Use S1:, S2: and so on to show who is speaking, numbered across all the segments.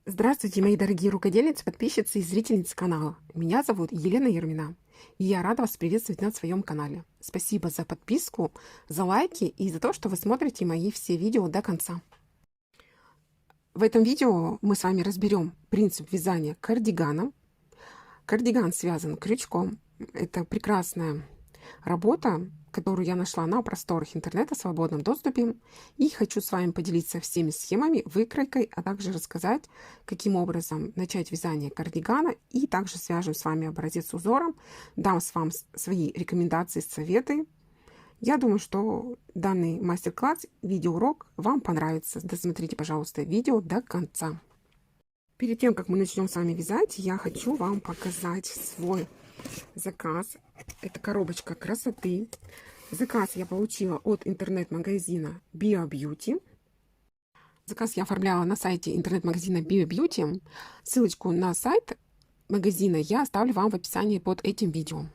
S1: Здравствуйте, мои дорогие рукодельницы, подписчицы и зрительницы канала. Меня зовут Елена Ермина, и я рада вас приветствовать на своем канале. Спасибо за подписку, за лайки и за то, что вы смотрите мои все видео до конца. В этом видео мы с вами разберем принцип вязания кардигана. Кардиган связан крючком. Это прекрасная работа, которую я нашла на просторах интернета в свободном доступе. И хочу с вами поделиться всеми схемами, выкройкой, а также рассказать, каким образом начать вязание кардигана. И также свяжем с вами образец с узором, дам с вами свои рекомендации, советы. Я думаю, что данный мастер-класс, видеоурок вам понравится. Досмотрите, пожалуйста, видео до конца. Перед тем, как мы начнем с вами вязать, я хочу вам показать свой заказ. Это коробочка красоты. Заказ я получила от интернет-магазина BioBeauty. Заказ я оформляла на сайте интернет-магазина BioBeauty. Ссылочку на сайт магазина я оставлю вам в описании под этим видео.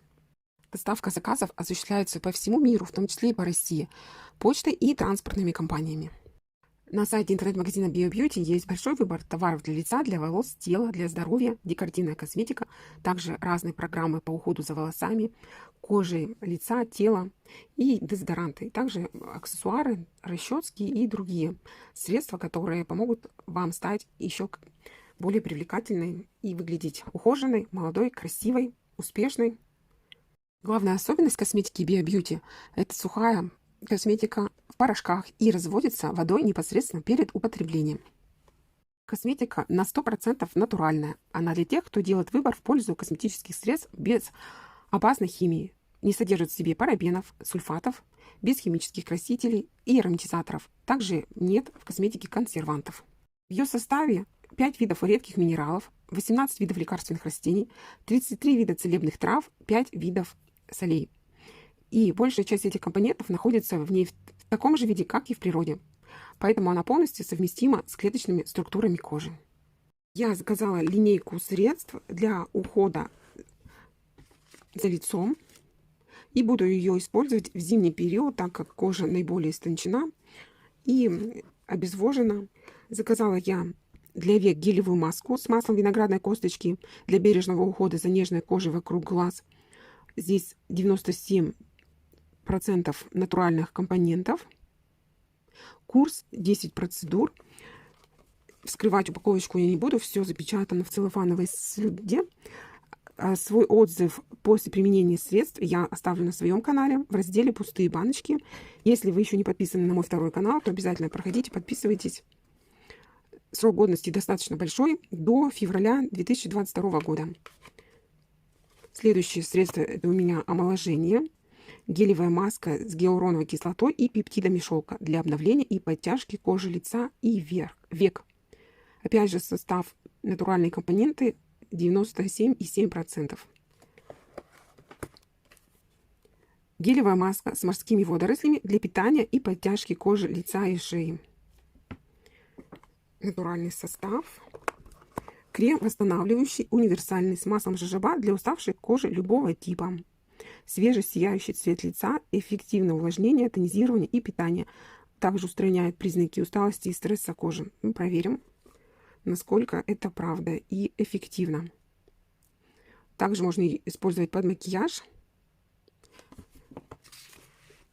S1: Доставка заказов осуществляется по всему миру, в том числе и по России, почтой и транспортными компаниями. На сайте интернет-магазина BioBeauty есть большой выбор товаров для лица, для волос, тела, для здоровья, декоративная косметика, также разные программы по уходу за волосами, кожей лица, тела и дезодоранты, также аксессуары, расчески и другие средства, которые помогут вам стать еще более привлекательной и выглядеть ухоженной, молодой, красивой, успешной. Главная особенность косметики BioBeauty – это сухая косметика в порошках и разводится водой непосредственно перед употреблением. Косметика на 100% натуральная. Она для тех, кто делает выбор в пользу косметических средств без опасной химии. Не содержит в себе парабенов, сульфатов, без химических красителей и ароматизаторов. Также нет в косметике консервантов. В ее составе 5 видов редких минералов, 18 видов лекарственных растений, 33 вида целебных трав, 5 видов солей. И большая часть этих компонентов находится в ней в таком же виде, как и в природе. Поэтому она полностью совместима с клеточными структурами кожи. Я заказала линейку средств для ухода за лицом. И буду ее использовать в зимний период, так как кожа наиболее истончена и обезвожена. Заказала я для век гелевую маску с маслом виноградной косточки для бережного ухода за нежной кожей вокруг глаз. Здесь 97% натуральных компонентов. Курс 10 процедур. Вскрывать упаковочку я не буду, все запечатано в целлофановой слюде. Свой отзыв после применения средств я оставлю на своем канале в разделе «Пустые баночки». Если вы еще не подписаны на мой второй канал, то обязательно проходите, подписывайтесь. Срок годности достаточно большой, до февраля 2022 года. Следующее средство – это у меня омоложение. Гелевая маска с гиалуроновой кислотой и пептидами шелка для обновления и подтяжки кожи лица и век. Опять же, состав натуральные компоненты 97,7%. Гелевая маска с морскими водорослями для питания и подтяжки кожи лица и шеи. Натуральный состав. Крем восстанавливающий, универсальный, с маслом жожоба для уставшей кожи любого типа. Свежий сияющий цвет лица, эффективное увлажнение, тонизирование и питание. Также устраняет признаки усталости и стресса кожи. Мы проверим, насколько это правда и эффективно. Также можно использовать под макияж.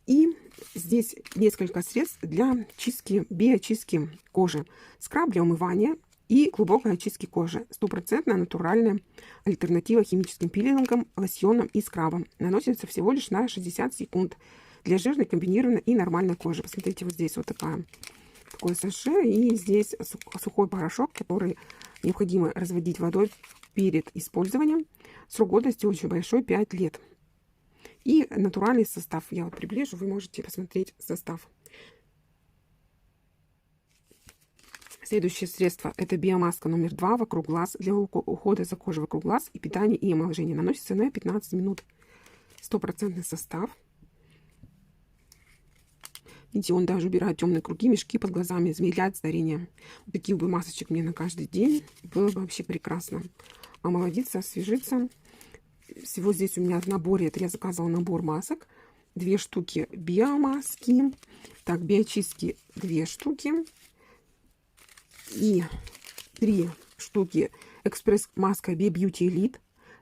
S1: И здесь несколько средств для чистки, биочистки кожи. Скраб для умывания и глубокой очистки кожи. Стопроцентная натуральная альтернатива химическим пилингам, лосьонам и скрабам. Наносится всего лишь на 60 секунд для жирной, комбинированной и нормальной кожи. Посмотрите, вот здесь вот такое саше. И здесь сухой порошок, который необходимо разводить водой перед использованием. Срок годности очень большой, 5 лет. И натуральный состав. Я вот приближу, вы можете посмотреть состав. Следующее средство – это биомаска номер 2 вокруг глаз для ухода за кожей вокруг глаз и питания и омоложения. Наносится на 15 минут. 100% состав. Видите, он даже убирает темные круги, мешки под глазами, замедляет старение. Вот таких бы масочек мне на каждый день было бы вообще прекрасно. Омолодиться, освежиться. Всего здесь у меня в наборе, это я заказывала набор масок. 2 штуки биомаски. Так, биочистки 2 штуки. И 3 штуки экспресс-маска B-Beauty Elite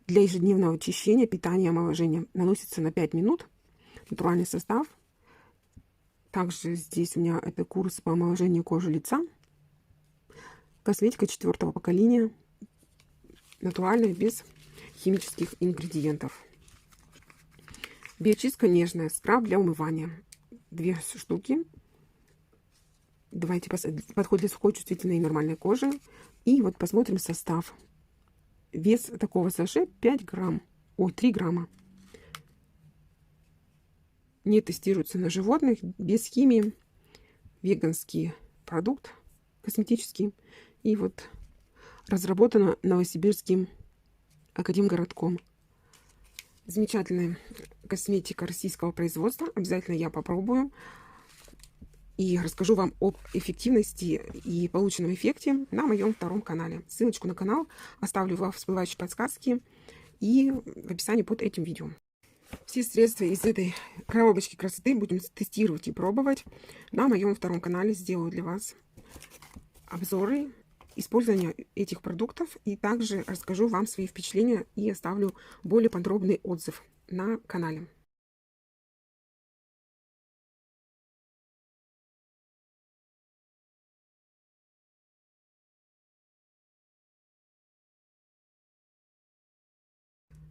S1: для ежедневного очищения, питания, омоложения. Наносится на 5 минут. Натуральный состав. Также здесь у меня это курс по омоложению кожи лица. Косметика 4-го поколения. Натуральная, без химических ингредиентов. Биочистка нежная. Скраб для умывания. 2 штуки. Давайте подходит для сухой, чувствительной и нормальной кожи. И вот посмотрим состав. Вес такого саше 5 грамм. Ой, 3 грамма. Не тестируется на животных, без химии. Веганский продукт косметический. И вот разработано Новосибирским академгородком. Замечательная косметика российского производства. Обязательно я попробую. И расскажу вам об эффективности и полученном эффекте на моем 2-м канале. Ссылочку на канал оставлю во всплывающей подсказке и в описании под этим видео. Все средства из этой коробочки красоты будем тестировать и пробовать. На моем 2-м канале сделаю для вас обзоры использования этих продуктов. И также расскажу вам свои впечатления и оставлю более подробный отзыв на канале.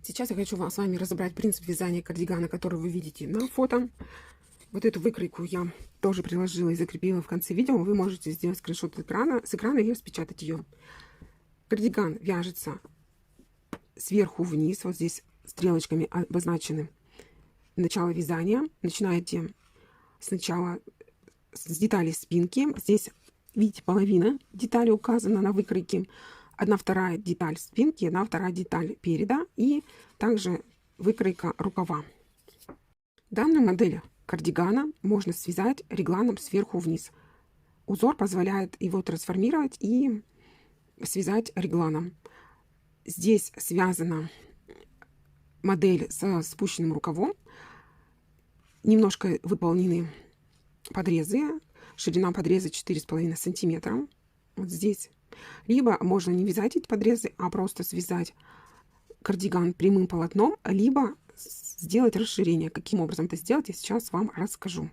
S1: Сейчас я хочу с вами разобрать принцип вязания кардигана, который вы видите на фото. Вот эту выкройку я тоже приложила и закрепила в конце видео. Вы можете сделать скриншот с экрана и распечатать ее. Кардиган вяжется сверху вниз. Вот здесь стрелочками обозначены начало вязания. Начинаете сначала с деталей спинки. Здесь, видите, половина детали указана на выкройке. 1/2 деталь спинки, 1/2 деталь переда и также выкройка рукава. Данную модель кардигана можно связать регланом сверху вниз. Узор позволяет его трансформировать и связать регланом. Здесь связана модель со спущенным рукавом. Немножко выполнены подрезы. Ширина подреза 4,5 сантиметра. Вот здесь. Либо можно не вязать эти подрезы, а просто связать кардиган прямым полотном, либо сделать расширение. Каким образом это сделать, я сейчас вам расскажу.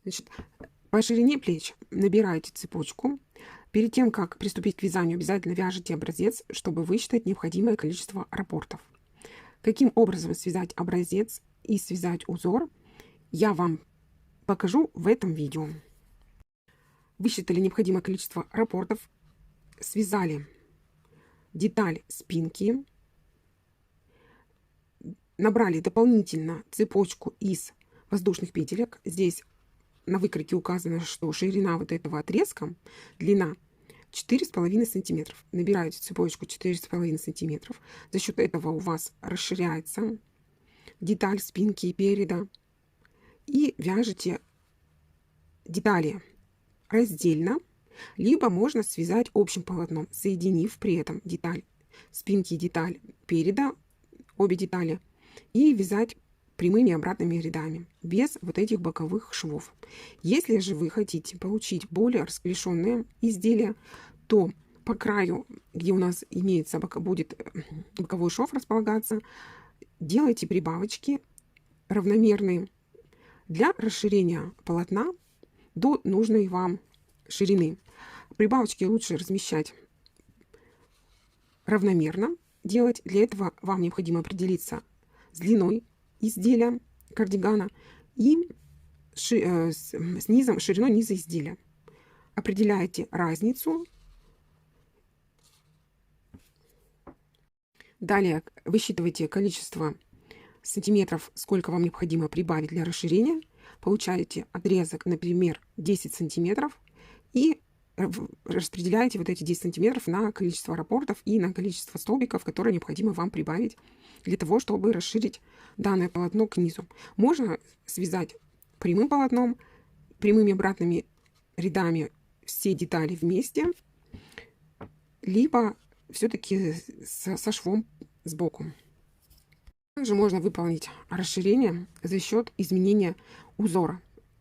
S1: Значит, по ширине плеч набираете цепочку. Перед тем, как приступить к вязанию, обязательно вяжите образец, чтобы высчитать необходимое количество раппортов. Каким образом связать образец и связать узор, я вам покажу в этом видео. Высчитали необходимое количество раппортов, связали деталь спинки, набрали дополнительно цепочку из воздушных петелек. Здесь на выкройке указано, что ширина вот этого отрезка, длина 4,5 сантиметров. Набираете цепочку 4,5 сантиметров. За счет этого у вас расширяется деталь спинки и переда. И вяжете детали раздельно, либо можно связать общим полотном, соединив при этом деталь спинки и деталь переда, обе детали, и вязать прямыми обратными рядами, без вот этих боковых швов. Если же вы хотите получить более расклешенное изделие, то по краю, где у нас имеется будет боковой шов располагаться, делайте прибавочки равномерные для расширения полотна до нужной вам ширины. Прибавочки лучше размещать равномерно. Делать для этого вам необходимо определиться с длиной изделия кардигана и с низом, шириной низа изделия. Определяете разницу. Далее высчитываете количество сантиметров, сколько вам необходимо прибавить для расширения. Получаете отрезок, например, 10 сантиметров и распределяете вот эти 10 сантиметров на количество раппортов и на количество столбиков, которые необходимо вам прибавить для того, чтобы расширить данное полотно к низу. Можно связать прямым полотном, прямыми обратными рядами все детали вместе, либо все-таки со швом сбоку. Также можно выполнить расширение за счет изменения узора.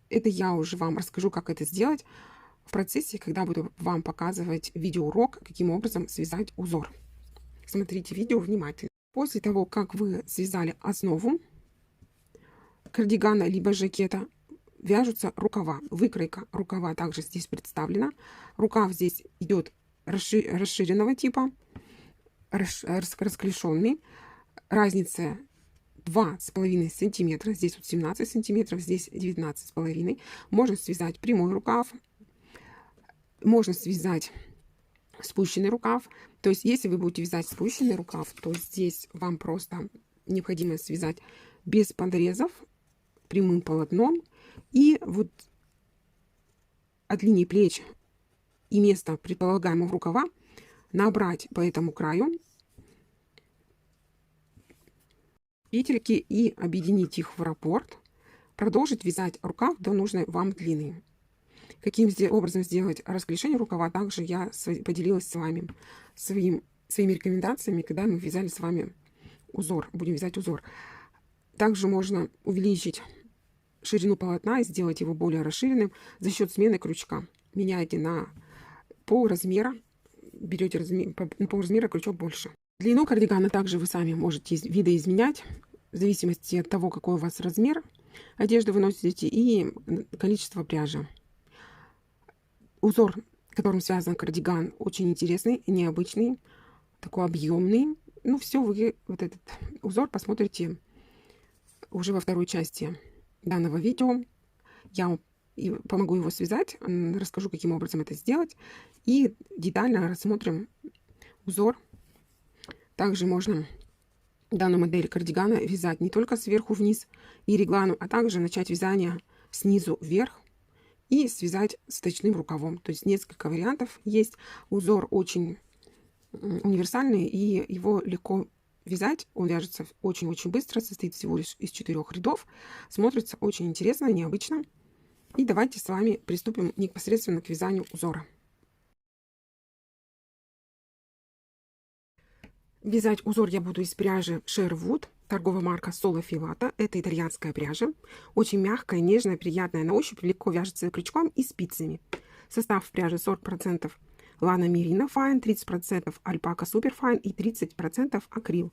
S1: Это я уже вам расскажу, как это сделать в процессе, когда буду вам показывать видеоурок, каким образом связать узор. Смотрите видео внимательно. После того, как вы связали основу кардигана либо жакета, вяжутся рукава. Выкройка рукава также здесь представлена. Рукав здесь идет расширенного типа, расклешенный. Разница 2,5 сантиметра. Здесь вот 17 сантиметров, здесь 19,5. Можно связать прямой рукав. Можно связать спущенный рукав. То есть, если вы будете вязать спущенный рукав, то здесь вам просто необходимо связать без подрезов, прямым полотном. И вот от линии плеч и места предполагаемого рукава набрать по этому краю петельки и объединить их в раппорт. Продолжить вязать рукав до нужной вам длины. Каким образом сделать расклешение рукава, также я поделилась с вами своими рекомендациями, когда мы вязали с вами узор, будем вязать узор. Также можно увеличить ширину полотна и сделать его более расширенным за счет смены крючка. Меняете на полразмера, берете на полразмера крючок больше. Длину кардигана также вы сами можете видоизменять в зависимости от того, какой у вас размер одежды вы носите и количество пряжи. Узор, которым связан кардиган, очень интересный, необычный, такой объемный. Ну, все, вы вот этот узор посмотрите уже во второй части данного видео. Я помогу его связать, расскажу, каким образом это сделать. И детально рассмотрим узор. Также можно данную модель кардигана вязать не только сверху вниз и реглану, а также начать вязание снизу вверх и связать с точным рукавом. То есть несколько вариантов есть. Узор очень универсальный, и его легко вязать. Он вяжется очень-очень быстро, состоит всего лишь из 4 рядов. Смотрится очень интересно, необычно. И давайте с вами приступим непосредственно к вязанию узора. Вязать узор я буду из пряжи Sherwood, торговая марка Solo Filato. Это итальянская пряжа. Очень мягкая, нежная, приятная на ощупь, легко вяжется крючком и спицами. Состав пряжи 40% Lana Merino Fine, 30% Alpaca Super Fine и 30% акрил.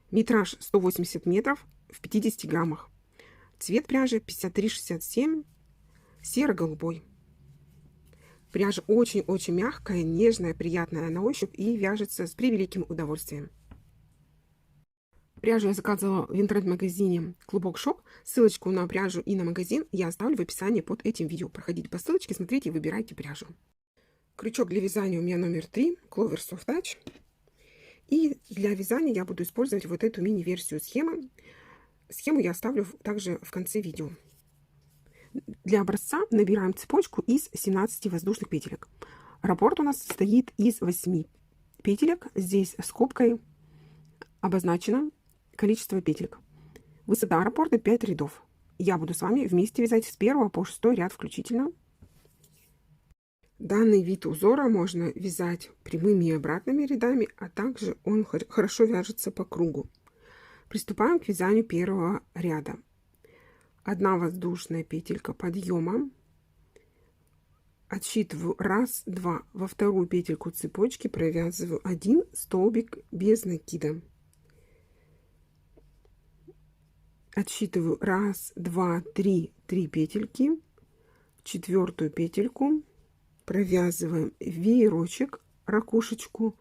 S1: Метраж 180 метров в 50 граммах. Цвет пряжи 5367, серо-голубой. Пряжа очень-очень мягкая, нежная, приятная на ощупь и вяжется с превеликим удовольствием. Пряжу я заказывала в интернет-магазине Клубок Шоп. Ссылочку на пряжу и на магазин я оставлю в описании под этим видео. Проходите по ссылочке, смотрите и выбирайте пряжу. Крючок для вязания у меня номер 3, Clover Soft Touch. И для вязания я буду использовать вот эту мини-версию схемы. Схему я оставлю также в конце видео. Для образца набираем цепочку из 17 воздушных петелек. Раппорт у нас состоит из 8 петелек. Здесь скобкой обозначено количество петелек. Высота раппорта 5 рядов. Я буду с вами вместе вязать с 1 по 6 ряд включительно. Данный вид узора можно вязать прямыми и обратными рядами, а также он хорошо вяжется по кругу. Приступаем к вязанию первого ряда. 1 воздушная петелька подъема. Отсчитываю 1, 2. Во вторую петельку цепочки провязываю 1 столбик без накида. Отсчитываю 1, 2, 3, 3 петельки. В 4-ю петельку провязываем веерочек, ракушечку.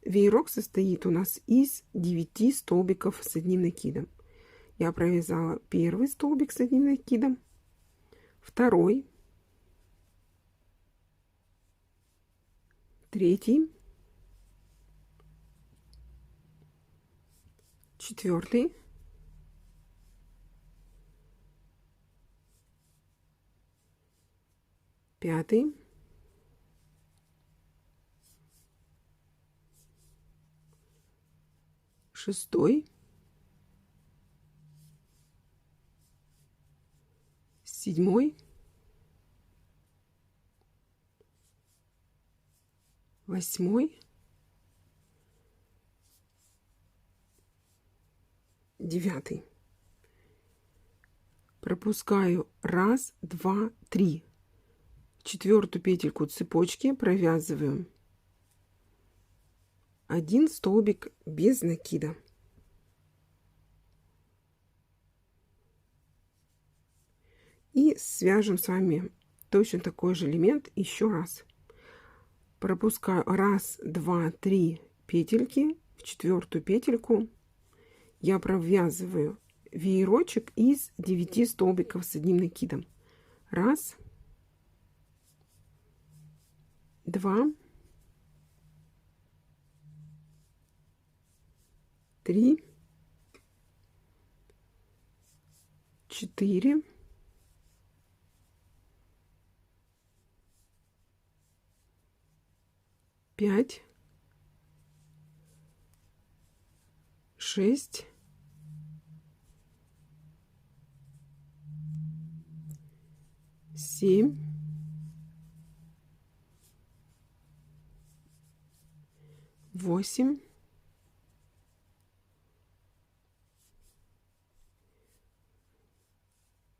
S1: Веерок состоит у нас из 9 столбиков с одним накидом. Я провязала первый столбик с одним накидом, второй, третий, 4, 5, 6, 7, 8, 9. Пропускаю 1, 2, 3. В четвертую петельку цепочки провязываю 1 столбик без накида. И свяжем с вами точно такой же элемент еще раз. Пропускаю 1, 2, 3 петельки. В четвертую петельку я провязываю веерочек из 9 столбиков с одним накидом. 1, 2, 3, 4, 5, 6, 7, 8,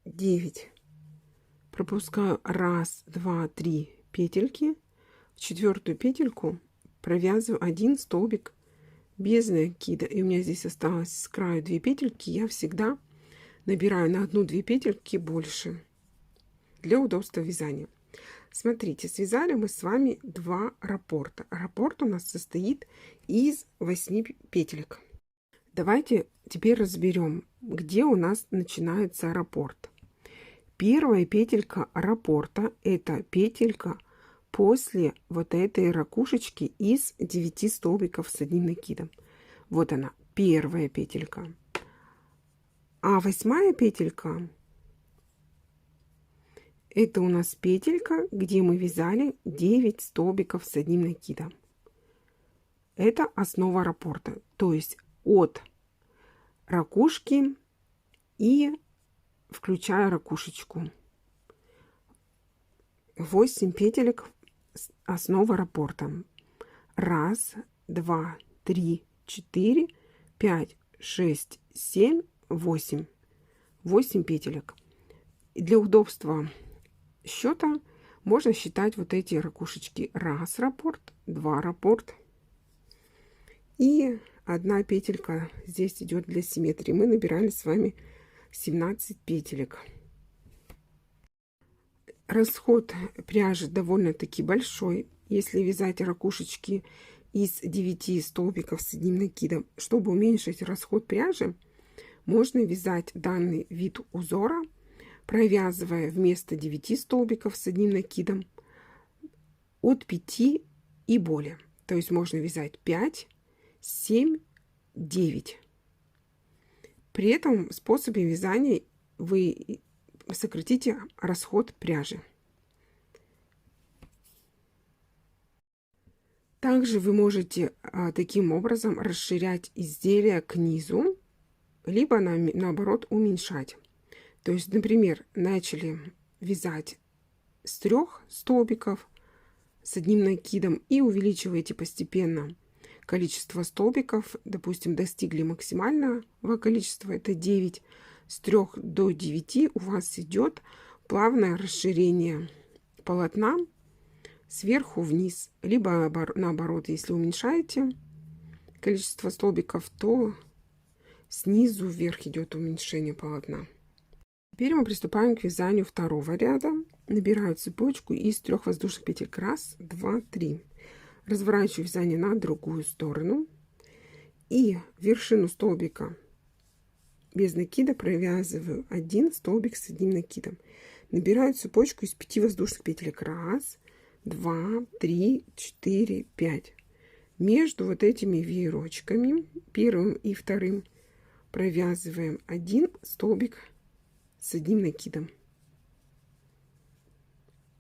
S1: 9. Пропускаю 1, 2, 3 петельки. В четвертую петельку провязываю 1 столбик без накида. И у меня здесь осталось с краю 2 петельки. Я всегда набираю на 1-2 петельки больше для удобства вязания. Смотрите, связали мы с вами 2 раппорта. Раппорт у нас состоит из 8 петелек. Давайте теперь разберем, где у нас начинается раппорт. Первая петелька раппорта — это петелька после вот этой ракушечки из 9 столбиков с одним накидом. Вот она, первая петелька. А 8-я петелька — это у нас петелька, где мы вязали 9 столбиков с одним накидом. Это основа раппорта, то есть от ракушки и включая ракушечку. 8 петелек основа раппорта. 1, 2, 3, 4, 5, 6, 7, 8. 8 петелек. И для удобства счета можно считать вот эти ракушечки. 1 раппорт, 2 раппорт. И 1 петелька здесь идет для симметрии. Мы набирали с вами 17 петелек. Расход пряжи довольно-таки большой, если вязать ракушечки из 9 столбиков с одним накидом. Чтобы уменьшить расход пряжи, можно вязать данный вид узора, провязывая вместо 9 столбиков с одним накидом от 5 и более. То есть можно вязать 5, 7, 9. При этом способе вязания вы сократите расход пряжи. Также вы можете таким образом расширять изделие к низу, либо наоборот уменьшать. То есть, например, начали вязать с 3 столбиков с одним накидом и увеличиваете постепенно количество столбиков. Допустим, достигли максимального количества, это 9. С 3 до 9 у вас идет плавное расширение полотна сверху вниз. Либо наоборот, если уменьшаете количество столбиков, то снизу вверх идет уменьшение полотна. Теперь мы приступаем к вязанию второго ряда. Набираю цепочку из 3 воздушных петель. 1, 2, 3. Разворачиваю вязание на другую сторону. И вершину столбика без накида провязываю 1 столбик с одним накидом. Набираю цепочку из 5 воздушных петелек. 1, 2, 3, 4, 5. Между вот этими веерочками, первым и вторым, провязываем 1 столбик с одним накидом.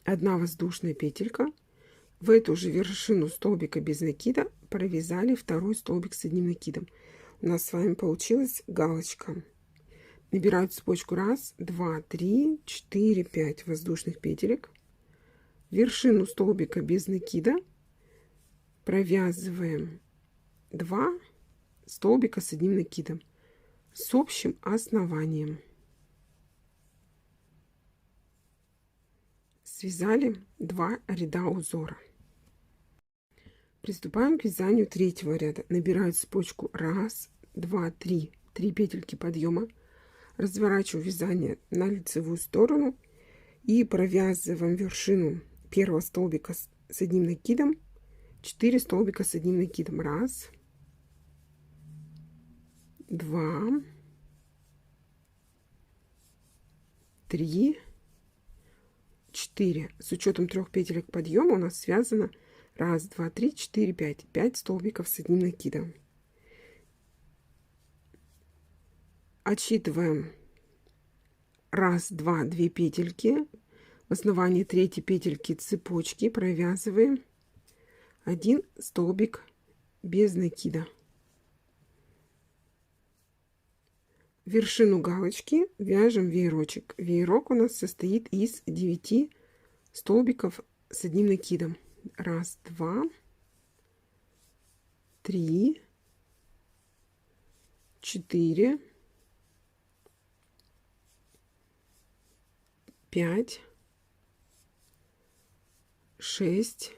S1: 1 воздушная петелька. В эту же вершину столбика без накида провязали 2 столбик с одним накидом. У нас с вами получилась галочка. Набираю цепочку 1, 2, 3, 4, 5 воздушных петелек. Вершину столбика без накида провязываем 2 столбика с одним накидом с общим основанием. Связали 2 ряда узора. Приступаем к вязанию третьего ряда. Набираю цепочку 1, 2, 3, 3 петельки подъема, разворачиваю вязание на лицевую сторону и провязываем вершину первого столбика с одним накидом, 4 столбика с одним накидом. 1, 2, 3, 4. С учетом 3 петелек подъема у нас связано 1, 2, 3, 4, 5. 5 столбиков с одним накидом. Отсчитываем 1, 2, 2 петельки. В основании третьей петельки цепочки провязываем 1 столбик без накида. В вершину галочки вяжем веерочек. Веерок у нас состоит из 9 столбиков с одним накидом. 1, 2, 3, 4, 5, 6,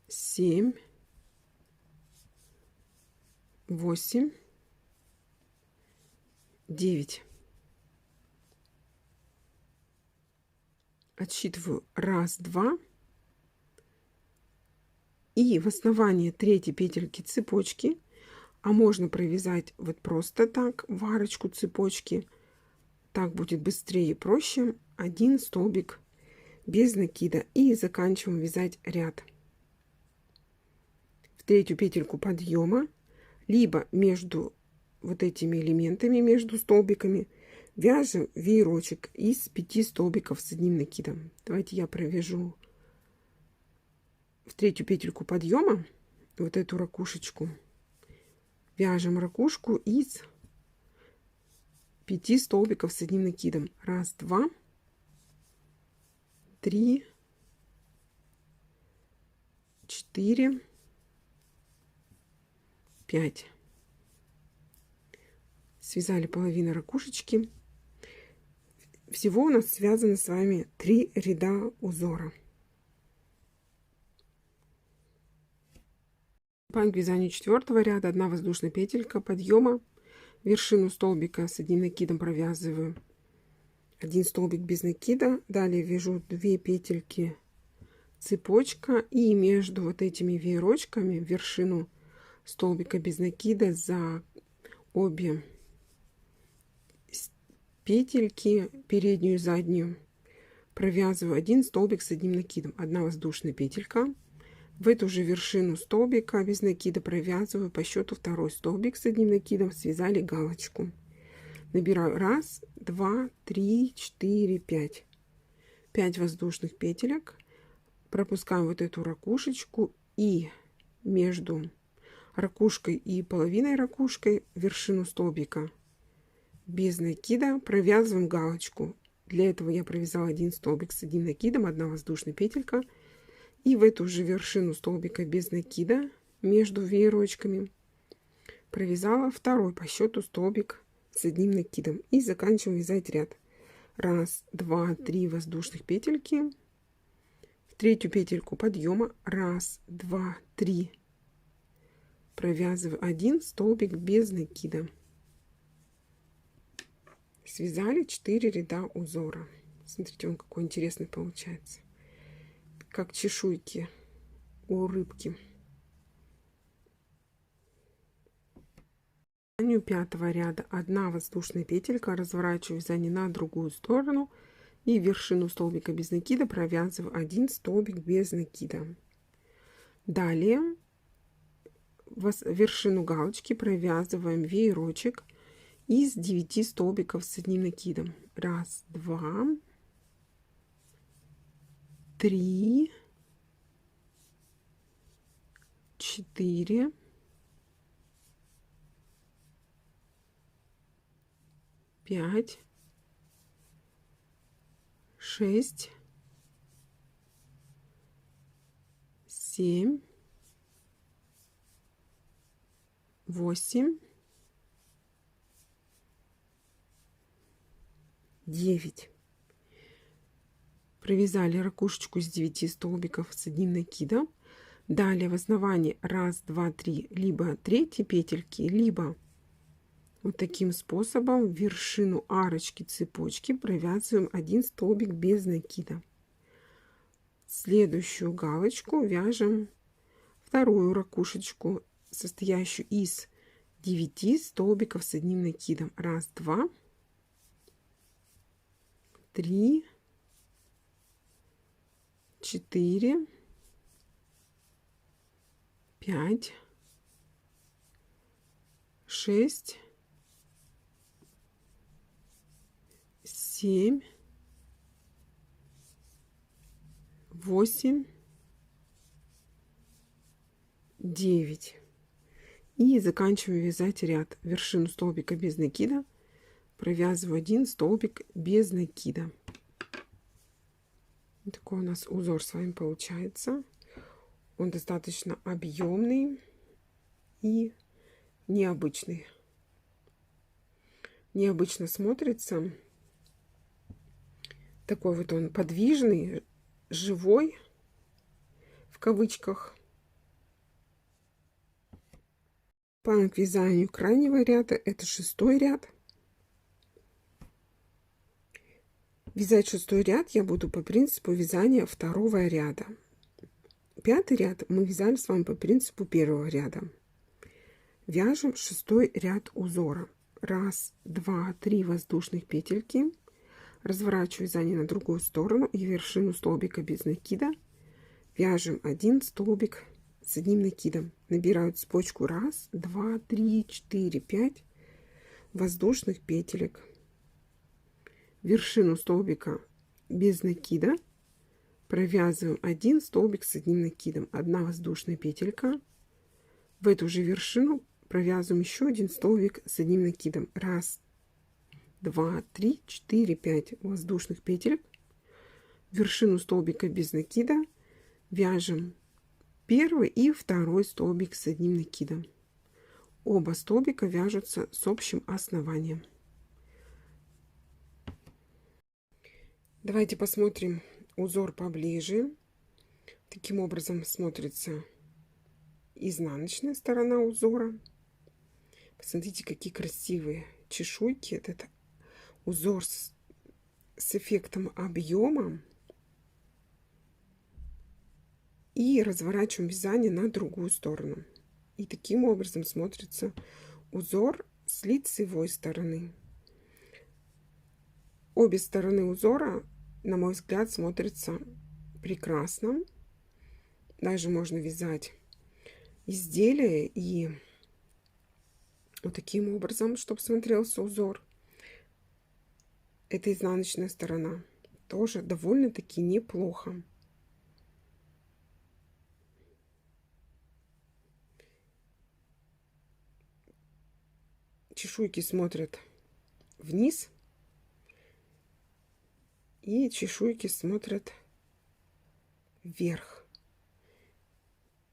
S1: 7, 8, 9. Отсчитываю 1, 2. И в основании третьей петельки цепочки, а можно провязать вот просто так в арочку цепочки, так будет быстрее и проще, 1 столбик без накида, и заканчиваем вязать ряд. В третью петельку подъема, либо между вот этими элементами, между столбиками, вяжем веерочек из 5 столбиков с одним накидом. Давайте я провяжу в третью петельку подъема вот эту ракушечку. Вяжем ракушку из 5 столбиков с одним накидом. 1, 2, 3, 4, 5. Связали половину ракушечки. Всего у нас связано с вами 3 ряда узора. Приступаем к вязанию 4-го ряда. 1 воздушная петелька подъема, вершину столбика с одним накидом провязываю 1 столбик без накида, далее вяжу 2 петельки цепочка, и между вот этими веерочками вершину столбика без накида за обе петельки, переднюю и заднюю, провязываю 1 столбик с одним накидом. 1 воздушная петелька. В эту же вершину столбика без накида провязываю по счету 2 столбик с одним накидом. Связали галочку. Набираю 1, 2, 3, 4, 5. 5 воздушных петелек. Пропускаем вот эту ракушечку, и между ракушкой и половиной ракушкой вершину столбика без накида провязываем галочку. Для этого я провязала 1 столбик с одним накидом, 1 воздушная петелька, и в эту же вершину столбика без накида между веерочками провязала 2 по счету столбик с одним накидом, и заканчиваем вязать ряд. 1, 2, 3 воздушных петельки. В третью петельку подъема 1, 2, 3 провязываю 1 столбик без накида. Связали 4 ряда узора. Смотрите, он какой интересный получается, как чешуйки у рыбки. 5-го ряда 1 воздушная петелька, разворачиваю вязание на другую сторону, и вершину столбика без накида провязываю 1 столбик без накида. Далее в вершину галочки провязываем веерочек из 9 столбиков с одним накидом. 1, 2, 3, 4, 5, 6, 7, 8, 9. Провязали ракушечку с 9 столбиков с одним накидом. Далее в основании 1, 2, 3, либо 3 петельки, либо вот таким способом в вершину арочки цепочки провязываем 1 столбик без накида. Следующую галочку вяжем вторую ракушечку, состоящую из 9 столбиков с одним накидом. 1, 2, 3, 4, 5, 6, 7, 8, 9. И заканчиваем вязать ряд. Вершину столбика без накида провязываю 1 столбик без накида. Такой у нас узор с вами получается. Он достаточно объемный и необычный. Необычно смотрится. Такой вот он подвижный, живой, в кавычках. План к вязанию крайнего ряда — это 6-й ряд. Вязать 6-й ряд я буду по принципу вязания 2-го ряда. 5-й ряд мы вязали с вами по принципу 1-го ряда. Вяжем 6-й ряд узора. 1, 2, 3 воздушных петельки. Разворачиваю вязание на другую сторону и вершину столбика без накида вяжем 1 столбик с одним накидом. Набираю цепочку 1, 2, 3, 4, 5 воздушных петелек. Вершину столбика без накида провязываем 1 столбик с одним накидом. 1 воздушная петелька. В эту же вершину провязываем еще 1 столбик с одним накидом. 1, 2, 3, 4, 5 воздушных петель. Вершину столбика без накида вяжем 1 и 2 столбик с одним накидом. Оба столбика вяжутся с общим основанием. Давайте посмотрим узор поближе. Таким образом смотрится изнаночная сторона узора. Посмотрите, какие красивые чешуйки. Этот узор с эффектом объема. И разворачиваем вязание на другую сторону. И таким образом смотрится узор с лицевой стороны. Обе стороны узора, на мой взгляд, смотрятся прекрасно. Даже можно вязать изделие и вот таким образом, чтобы смотрелся узор. Это изнаночная сторона. Тоже довольно-таки неплохо. Чешуйки смотрят вниз. И чешуйки смотрят вверх.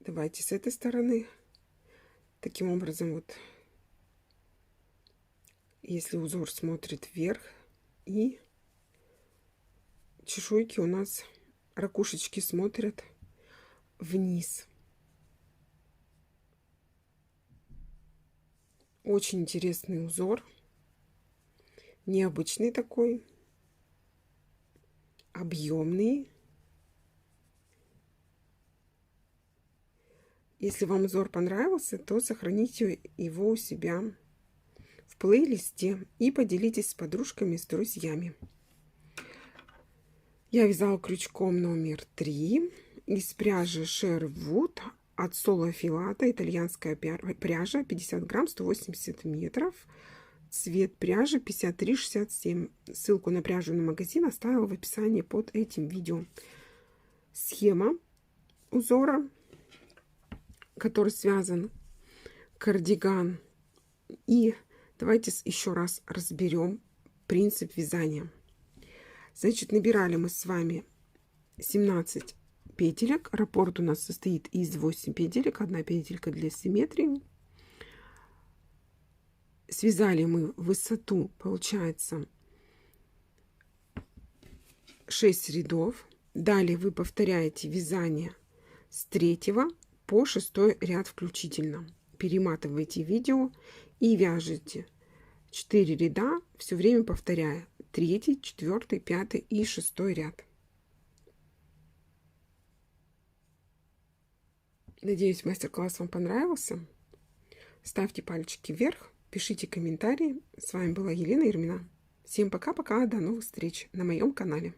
S1: Давайте с этой стороны. Таким образом, вот, если узор смотрит вверх, и чешуйки у нас, ракушечки смотрят вниз. Очень интересный узор. Необычный такой. Объемный. Если вам узор понравился, то сохраните его у себя в плейлисте и поделитесь с подружками, с друзьями. Я вязала крючком номер 3 из пряжи Sherwood от Solo Filato, итальянская пряжа, 50 грамм, 180 метров. Цвет пряжи 53,67. Ссылку на пряжу на магазин оставила в описании под этим видео. Схема узора, который связан кардиган. И давайте еще раз разберем принцип вязания. Значит, набирали мы с вами 17 петелек. Раппорт у нас состоит из 8 петелек. 1 петелька для симметрии. Связали мы высоту, получается, 6 рядов. Далее вы повторяете вязание с 3 по 6 ряд включительно. Перематываете видео и вяжете 4 ряда, все время повторяя 3, 4, 5 и 6 ряд. Надеюсь, мастер-класс вам понравился. Ставьте пальчики вверх, пишите комментарии. С вами была Елена Ермина. Всем пока-пока, до новых встреч на моем канале.